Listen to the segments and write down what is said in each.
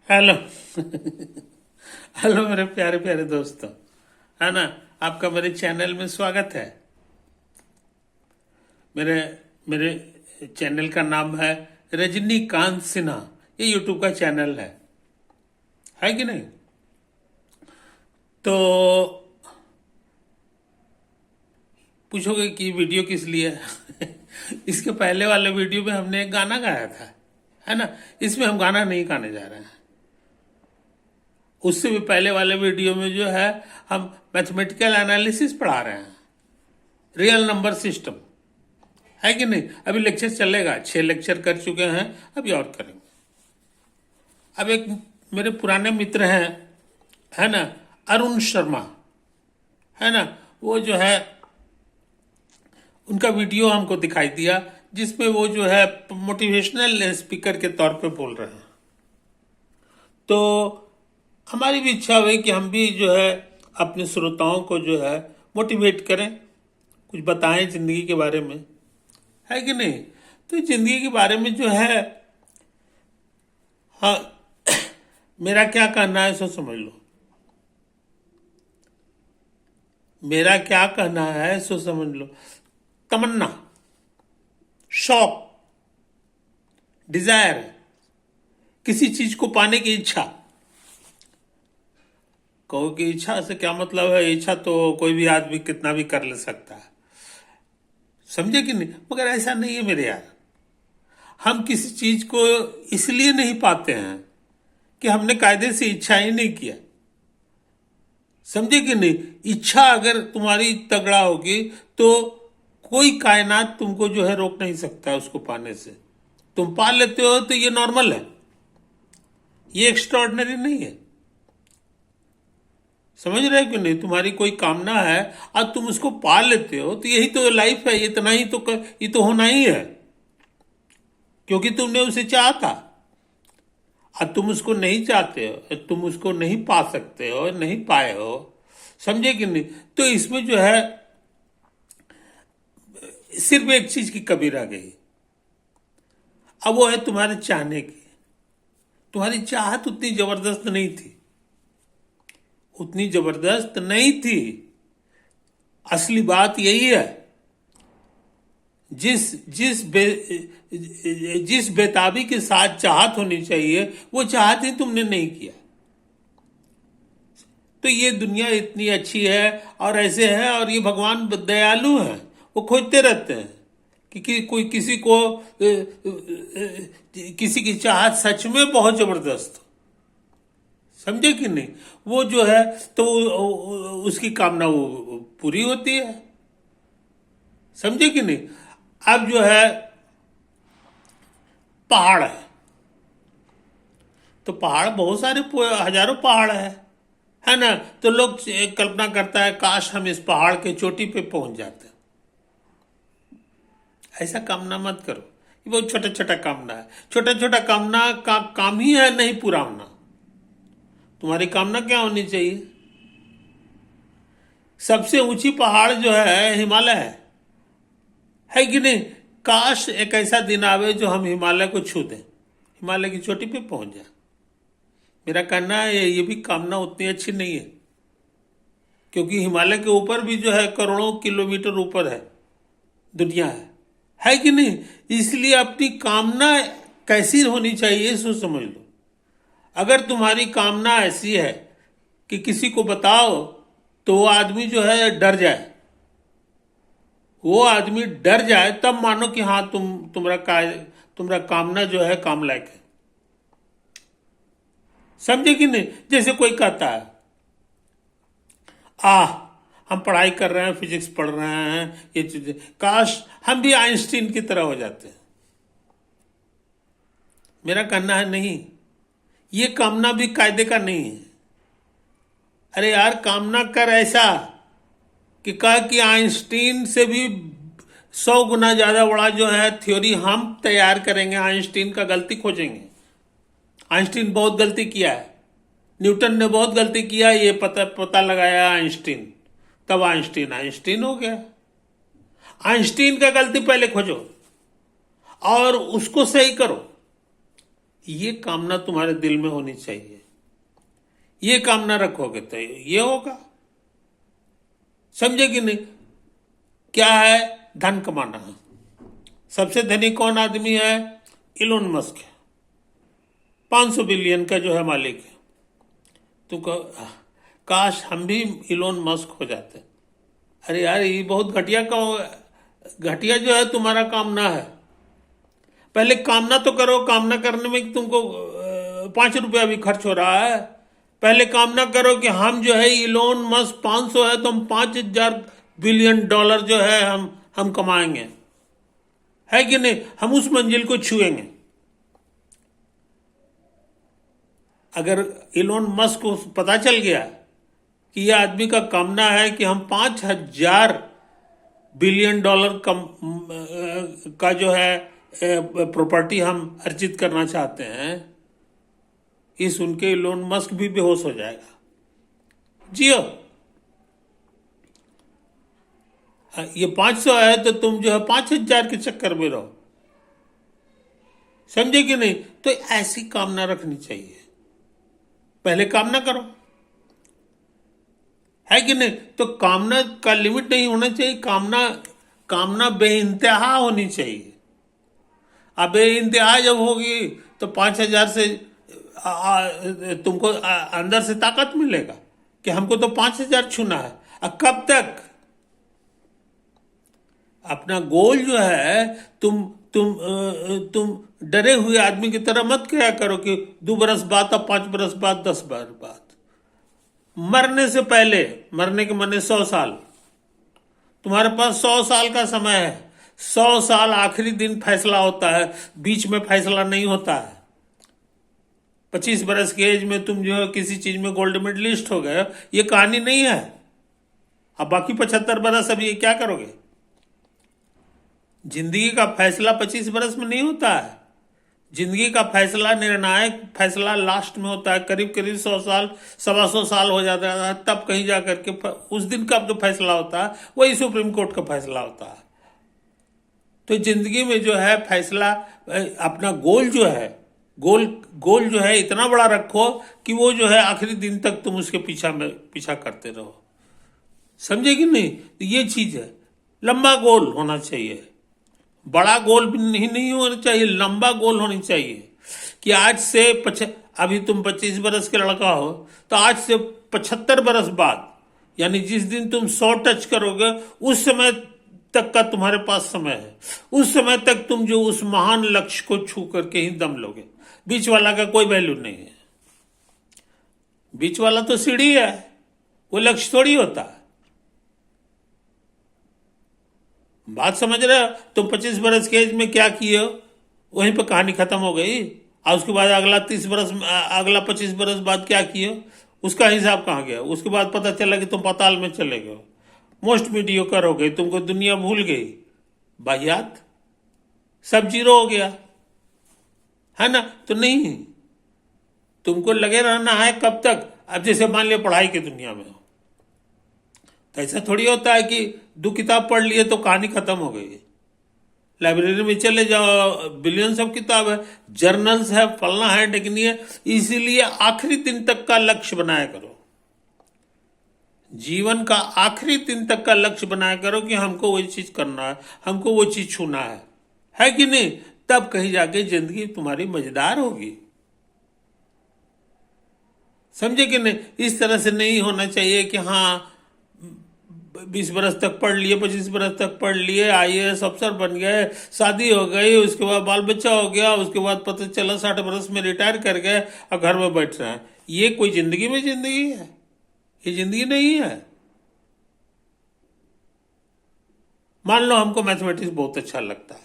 Hello. Hello मेरे प्यारे प्यारे दोस्तों, है ना। आपका मेरे चैनल में स्वागत है। मेरे मेरे चैनल का नाम है रजनीकांत सिन्हा। ये यूट्यूब का चैनल है कि नहीं? तो पूछोगे कि वीडियो किस लिए है? इसके पहले वाले वीडियो में हमने एक गाना गाया था, है ना। इसमें हम गाना नहीं गाने जा रहे हैं। उससे भी पहले वाले वीडियो में जो है हम मैथमेटिकल एनालिसिस पढ़ा रहे हैं, रियल नंबर सिस्टम, है कि नहीं। अभी लेक्चर चलेगा, 6 लेक्चर कर चुके हैं, अभी और करेंगे। अब एक मेरे पुराने मित्र हैं, है ना, अरुण शर्मा, है ना। वो जो है उनका वीडियो हमको दिखाई दिया, जिसमें वो जो है मोटिवेशनल स्पीकर के तौर पे बोल रहे हैं। तो हमारी भी इच्छा हुई कि हम भी जो है अपने श्रोताओं को जो है मोटिवेट करें, कुछ बताएं जिंदगी के बारे में, है कि नहीं। तो जिंदगी के बारे में जो है, हाँ, मेरा क्या कहना है सो समझ लो। मेरा क्या कहना है सो समझ लो। तमन्ना, शौक, डिजायर, किसी चीज को पाने की इच्छा। कहो कि इच्छा से क्या मतलब है? इच्छा तो कोई भी आदमी कितना भी कर ले सकता है, समझे कि नहीं। मगर ऐसा नहीं है मेरे यार। हम किसी चीज को इसलिए नहीं पाते हैं कि हमने कायदे से इच्छा ही नहीं किया, समझे कि नहीं। इच्छा अगर तुम्हारी तगड़ा होगी तो कोई कायनात तुमको जो है रोक नहीं सकता है उसको पाने से। तुम पा लेते हो तो ये नॉर्मल है, ये एक्स्ट्राऑर्डिनरी नहीं है। समझ रहे हो कि नहीं। तुम्हारी कोई कामना है और तुम उसको पा लेते हो तो यही तो लाइफ है, इतना ही तो ये तो होना ही है, क्योंकि तुमने उसे चाहा था। और तुम उसको नहीं चाहते हो, तुम उसको नहीं पा सकते हो, नहीं पाए हो, समझे कि नहीं। तो इसमें जो है सिर्फ एक चीज की कमी रह गई, अब वो है तुम्हारे चाहने की। तुम्हारी चाहत उतनी जबरदस्त नहीं थी, उतनी जबरदस्त नहीं थी। असली बात यही है, जिस जिस बे, जिस बेताबी के साथ चाहत होनी चाहिए वो चाहत ही तुमने नहीं किया। तो ये दुनिया इतनी अच्छी है और ऐसे है, और ये भगवान दयालु हैं, वो खोजते रहते हैं कि कोई किसी को किसी की चाहत सच में बहुत जबरदस्त हो, समझे कि नहीं। वो जो है तो उसकी कामना वो पूरी होती है, समझे कि नहीं। अब जो है पहाड़ है, तो पहाड़ बहुत सारे, हजारों पहाड़ है ना। तो लोग कल्पना करता है काश हम इस पहाड़ के चोटी पे पहुंच जाते। ऐसा कामना मत करो, ये बहुत छोटा छोटा कामना है। छोटा छोटा कामना का काम ही है नहीं पूरा होना। तुम्हारी कामना क्या होनी चाहिए? सबसे ऊंची पहाड़ जो है हिमालय है कि नहीं। काश एक ऐसा दिन आवे जो हम हिमालय को छू दें, हिमालय की चोटी पे पहुंच जाए। मेरा कहना है ये भी कामना उतनी अच्छी नहीं है, क्योंकि हिमालय के ऊपर भी जो है करोड़ों किलोमीटर ऊपर है दुनिया, है कि नहीं। इसलिए अपनी कामना कैसी होनी चाहिए सो समझ लो। अगर तुम्हारी कामना ऐसी है कि किसी को बताओ तो वो आदमी जो है डर जाए, वो आदमी डर जाए, तब मानो कि हाँ तुम्हारा कामना जो है काम लायक है, समझे कि नहीं। जैसे कोई कहता है हम पढ़ाई कर रहे हैं, फिजिक्स पढ़ रहे हैं, ये चीजें, काश हम भी आइंस्टीन की तरह हो जाते हैं। मेरा कहना है नहीं, ये कामना भी कायदे का नहीं है। अरे यार, कामना कर ऐसा कि कह कि आइंस्टीन से भी 100 गुना ज्यादा बड़ा जो है थ्योरी हम तैयार करेंगे, आइंस्टीन का गलती खोजेंगे। आइंस्टीन बहुत गलती किया है, न्यूटन ने बहुत गलती किया, ये पता लगाया आइंस्टीन, तब आइंस्टीन आइंस्टीन हो गया। आइंस्टीन का गलती पहले खोजो और उसको सही करो, ये कामना तुम्हारे दिल में होनी चाहिए। ये कामना रखोगे तो ये होगा। समझे कि नहीं? क्या है? धन कमाना। सबसे धनी कौन आदमी है? इलोन मस्क है, 500 बिलियन का जो है मालिक है। तो काश हम भी इलोन मस्क हो जाते। अरे यार, ये बहुत घटिया जो है तुम्हारा कामना है। पहले कामना तो करो। कामना करने में तुमको 5 रुपया भी खर्च हो रहा है। पहले कामना करो कि हम जो है इलोन मस्क 500 है तो हम 5000 बिलियन डॉलर जो है हम कमाएंगे, है कि नहीं? हम उस मंजिल को छुएंगे। अगर इलोन मस्क को पता चल गया कि यह आदमी का कामना है कि हम 5000 बिलियन डॉलर का जो है प्रॉपर्टी हम अर्जित करना चाहते हैं, ये सुन के इलोन मस्क भी बेहोश हो जाएगा। जियो। ये 500 है तो तुम जो है 5000 के चक्कर में रहो। समझे कि नहीं? तो ऐसी कामना रखनी चाहिए। पहले कामना करो, है कि नहीं? तो कामना का लिमिट नहीं होना चाहिए। कामना बेइंतहा होनी चाहिए। अब बेइंतहा जब होगी तो 5000 से तुमको अंदर से ताकत मिलेगा कि हमको तो 5000 छूना है। अब कब तक? अपना गोल जो है तुम डरे हुए आदमी की तरह मत क्या करो कि 2 बरस बाद, अब 5 बरस बाद, 10 बार बाद। मरने से पहले, मरने के माने 100 साल, तुम्हारे पास 100 साल का समय है। 100 साल आखिरी दिन फैसला होता है, बीच में फैसला नहीं होता है। 25 बरस की एज में तुम जो है किसी चीज में गोल्ड मेडलिस्ट हो गए, ये कहानी नहीं है। अब बाकी 75 बरस अब ये क्या करोगे? जिंदगी का फैसला 25 बरस में नहीं होता है। जिंदगी का फैसला, निर्णायक फैसला लास्ट में होता है। करीब करीब 100 साल, 125 साल हो जाता है, तब कहीं जाकर के उस दिन का जो फैसला होता है वही सुप्रीम कोर्ट का फैसला होता है। तो जिंदगी में जो है फैसला, अपना गोल जो है, गोल जो है इतना बड़ा रखो कि वो जो है आखिरी दिन तक तुम उसके पीछा करते रहो। समझे कि नहीं? तो ये चीज है। लंबा गोल होना चाहिए। बड़ा गोल भी नहीं होना चाहिए, लंबा गोल होनी चाहिए कि आज से अभी तुम 25 बरस के लड़का हो तो आज से 75 बरस बाद, यानी जिस दिन तुम 100 टच करोगे उस समय तक का तुम्हारे पास समय है। उस समय तक तुम जो उस महान लक्ष्य को छू करके ही दम लोगे। बीच वाला का कोई वैल्यू नहीं है। बीच वाला तो सीढ़ी है, वो लक्ष्य थोड़ी होता है। बात समझ रहे हो? तुम 25 बरस के एज में क्या किए हो, वहीं पर कहानी खत्म हो गई। और उसके बाद अगला 25 बरस बाद क्या किए हो, उसका हिसाब कहाँ गया? उसके बाद पता चला कि तुम पाताल में चले गए, मोस्ट मीडियोकर हो गए, तुमको दुनिया भूल गई, वाहियात, सब जीरो हो गया, है ना? तो नहीं, तुमको लगे रहना है कब तक? अब जैसे मान लिया पढ़ाई की दुनिया में हो तो ऐसा थोड़ी होता है कि 2 किताब पढ़ लिए तो कहानी खत्म हो गई। लाइब्रेरी में चले जाओ, बिलियंस ऑफ किताब है, जर्नल्स है, फलना है, ढेकनी है। इसीलिए आखिरी दिन तक का लक्ष्य बनाया करो। जीवन का आखिरी दिन तक का लक्ष्य बनाया करो कि हमको वही चीज करना है, हमको वो चीज छूना है कि नहीं? तब कहीं जाके जिंदगी तुम्हारी मजेदार होगी। समझे कि नहीं? इस तरह से नहीं होना चाहिए कि हाँ 20 बरस तक पढ़ लिए, 25 बरस तक पढ़ लिए, IAS अफसर बन गए, शादी हो गई, उसके बाद बाल बच्चा हो गया, उसके बाद पता चला 60 बरस में रिटायर कर गए और घर में बैठ रहे हैं। ये कोई जिंदगी में जिंदगी है? ये जिंदगी नहीं है। मान लो हमको मैथमेटिक्स बहुत अच्छा लगता है,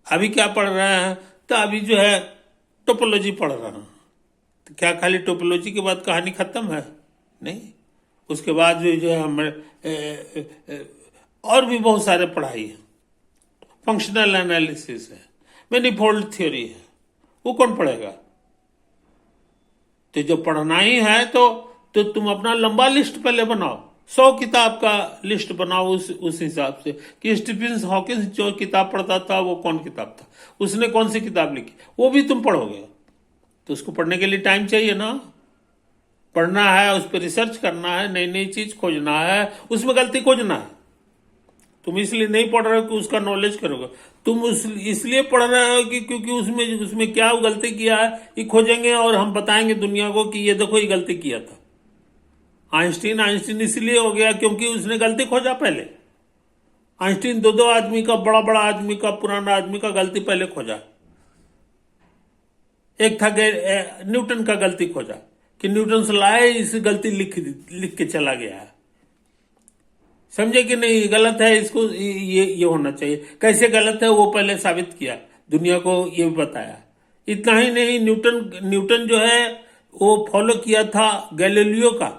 अभी क्या पढ़ रहे हैं? तो अभी जो है टोपोलॉजी पढ़ रहा हूं। तो क्या खाली टोपोलॉजी के बाद कहानी खत्म है? नहीं। उसके बाद जो है हमारे और भी बहुत सारे पढ़ाई है। फंक्शनल एनालिसिस है, मैनीफोल्ड थ्योरी है, वो कौन पढ़ेगा? तो जो पढ़ना ही है तो तुम अपना लंबा लिस्ट पहले बनाओ। 100 किताब का लिस्ट बनाओ उस हिसाब से कि स्टीफन हॉकिंस जो किताब पढ़ता था वो कौन किताब था, उसने कौन सी किताब लिखी, वो भी तुम पढ़ोगे। तो उसको पढ़ने के लिए टाइम चाहिए ना, पढ़ना है, उस पर रिसर्च करना है, नई नई चीज खोजना है, उसमें गलती खोजना है। तुम इसलिए नहीं पढ़ रहे हो कि उसका नॉलेज करोगे, तुम उस इसलिए पढ़ रहे हो कि क्योंकि उसमें उसमें क्या गलती किया है ये खोजेंगे और हम बताएंगे दुनिया को कि ये देखो ये गलती किया था। आइंस्टीन आइंस्टीन इसलिए हो गया क्योंकि उसने गलती खोजा पहले। आइंस्टीन दो दो आदमी का, बड़ा बड़ा आदमी का, पुराना आदमी का गलती पहले खोजा। एक था न्यूटन का गलती खोजा कि न्यूटन से लाए इस गलती लिख के चला गया है। समझे कि नहीं, गलत है, इसको ये होना चाहिए, कैसे गलत है वो पहले साबित किया, दुनिया को ये भी बताया। इतना ही नहीं, न्यूटन जो है वो फॉलो किया था गैलीलियो का।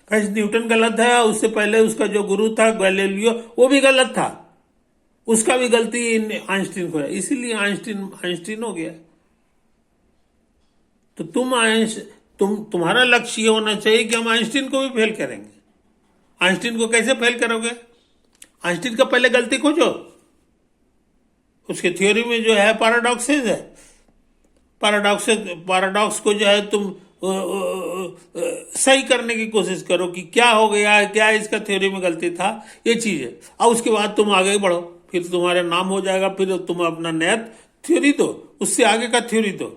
कैसे न्यूटन गलत है, उससे पहले उसका जो गुरु था गैलीलियो वो भी गलत था, उसका भी गलती आइंस्टीन को है, इसीलिए आइंस्टीन हो गया। तो तुम्हारा लक्ष्य ये होना चाहिए कि हम आइंस्टीन को भी फेल करेंगे। आइंस्टीन को कैसे फेल करोगे? आइंस्टीन का पहले गलती खोजो, उसके थ्योरी में जो है पैराडॉक्सेस है, पैराडॉक्स को जो है तुम सही करने की कोशिश करो कि क्या हो गया है, क्या इसका थ्योरी में गलती था, ये चीज है। और उसके बाद तुम आगे बढ़ो, फिर तुम्हारा नाम हो जाएगा, फिर तुम अपना नया थ्योरी दो, उससे आगे का थ्योरी दो।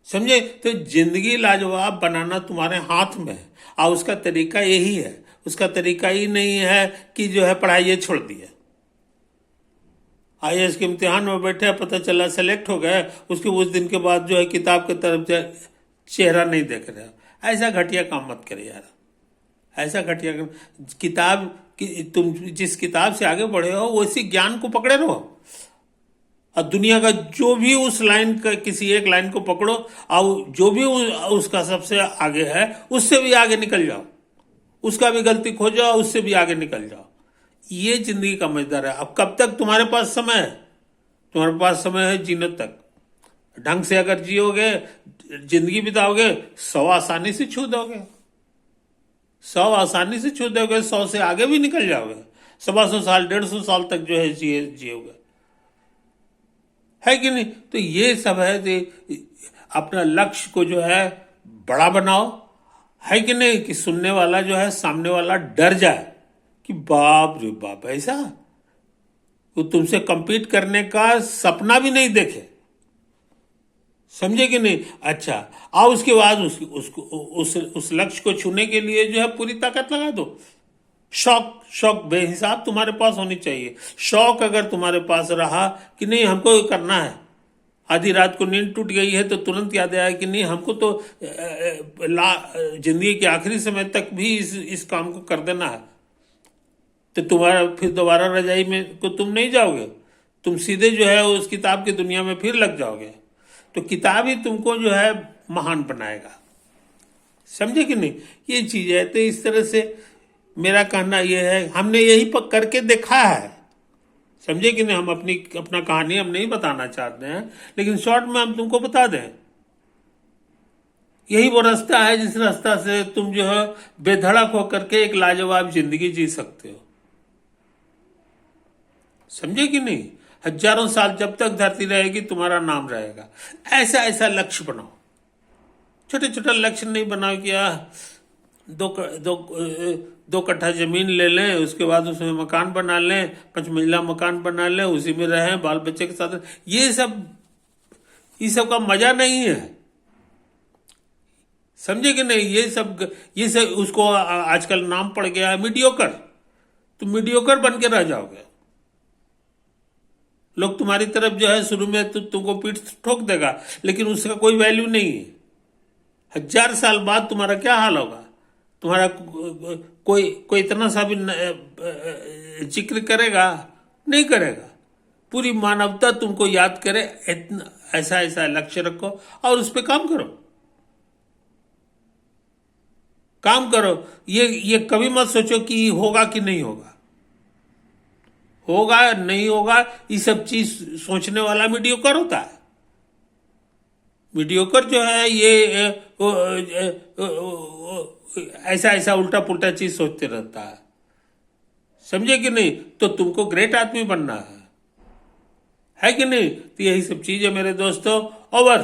समझे? तो जिंदगी लाजवाब बनाना तुम्हारे हाथ में है, और उसका तरीका यही है। उसका तरीका ही नहीं है कि जो है पढ़ाई छोड़ दिया, आईएएस के इम्तिहान में बैठे, पता चला सेलेक्ट हो गए, उसके उस दिन के बाद जो है किताब की तरफ चेहरा नहीं देख रहे हो। ऐसा घटिया काम मत करे यार, ऐसा घटिया किताब तुम जिस किताब से आगे बढ़े हो उसी ज्ञान को पकड़े रहो, और दुनिया का जो भी उस लाइन का किसी एक लाइन को पकड़ो, और जो भी उसका सबसे आगे है उससे भी आगे निकल जाओ, उसका भी गलती खोजो, उससे भी आगे निकल जाओ। ये जिंदगी का मजेदार है। अब कब तक तुम्हारे पास समय है? तुम्हारे पास समय है जीने तक। ढंग से अगर जियोगे, जिंदगी बिताओगे, 100 आसानी से छू दोगे, 100 आसानी से छू दोगे, 100 से आगे भी निकल जाओगे, 125 साल 150 साल तक जो है जियोगे, है कि नहीं? तो ये सब है कि अपना लक्ष्य को जो है बड़ा बनाओ, है कि नहीं, कि सुनने वाला जो है सामने वाला डर जाए कि बाप रे बाप, ऐसा वो तुमसे compete करने का सपना भी नहीं देखे। समझे कि नहीं? अच्छा, आओ उसके बाद उस लक्ष्य को छूने के लिए जो है पूरी ताकत लगा दो। शौक बेहिसाब तुम्हारे पास होनी चाहिए। शौक अगर तुम्हारे पास रहा कि नहीं हमको करना है, आधी रात को नींद टूट गई है तो तुरंत याद आया कि नहीं हमको तो जिंदगी के आखिरी समय तक भी इस काम को कर देना है, तो तुम्हारा फिर दोबारा रजाई में को तुम नहीं जाओगे, तुम सीधे जो है उस किताब की दुनिया में फिर लग जाओगे। तो किताब ही तुमको जो है महान बनाएगा। समझे कि नहीं? ये चीज है। तो इस तरह से मेरा कहना यह है, हमने यही करके देखा है। समझे कि नहीं? हम अपना कहानी हम नहीं बताना चाहते हैं, लेकिन शॉर्ट में हम तुमको बता दें, यही वो रास्ता है जिस रास्ता से तुम जो है बेधड़क होकर के एक लाजवाब जिंदगी जी सकते हो। समझे कि नहीं? हजारों साल जब तक धरती रहेगी तुम्हारा नाम रहेगा। ऐसा ऐसा लक्ष्य बनाओ, छोटे छोटे लक्ष्य नहीं बनाओ कि दो कट्ठा जमीन ले लें, उसके बाद उसमें मकान बना लें, 5 मंजिला मकान बना लें, उसी में रहें बाल बच्चे के साथ। ये सब का मजा नहीं है। समझे कि नहीं? ये सब उसको आजकल नाम पड़ गया है मीडियोकर। तुम मीडियोकर बन के रह जाओगे। लोग तुम्हारी तरफ जो है शुरू में तुमको पीठ ठोक देगा, लेकिन उसका कोई वैल्यू नहीं है। 1000 साल बाद तुम्हारा क्या हाल होगा? तुम्हारा कोई इतना सा भी जिक्र करेगा? नहीं करेगा। पूरी मानवता तुमको याद करे। इतना ऐसा ऐसा लक्ष्य रखो और उस पर काम करो। काम करो। ये कभी मत सोचो कि होगा कि नहीं होगा, होगा नहीं होगा। ये सब चीज सोचने वाला मीडियोकर होता है। मीडियोकर जो है ये ऐसा ऐसा उल्टा पुल्टा चीज सोचते रहता है, समझे कि नहीं? तो तुमको ग्रेट आदमी बनना है कि नहीं? तो यही सब चीज है मेरे दोस्तों। ओवर।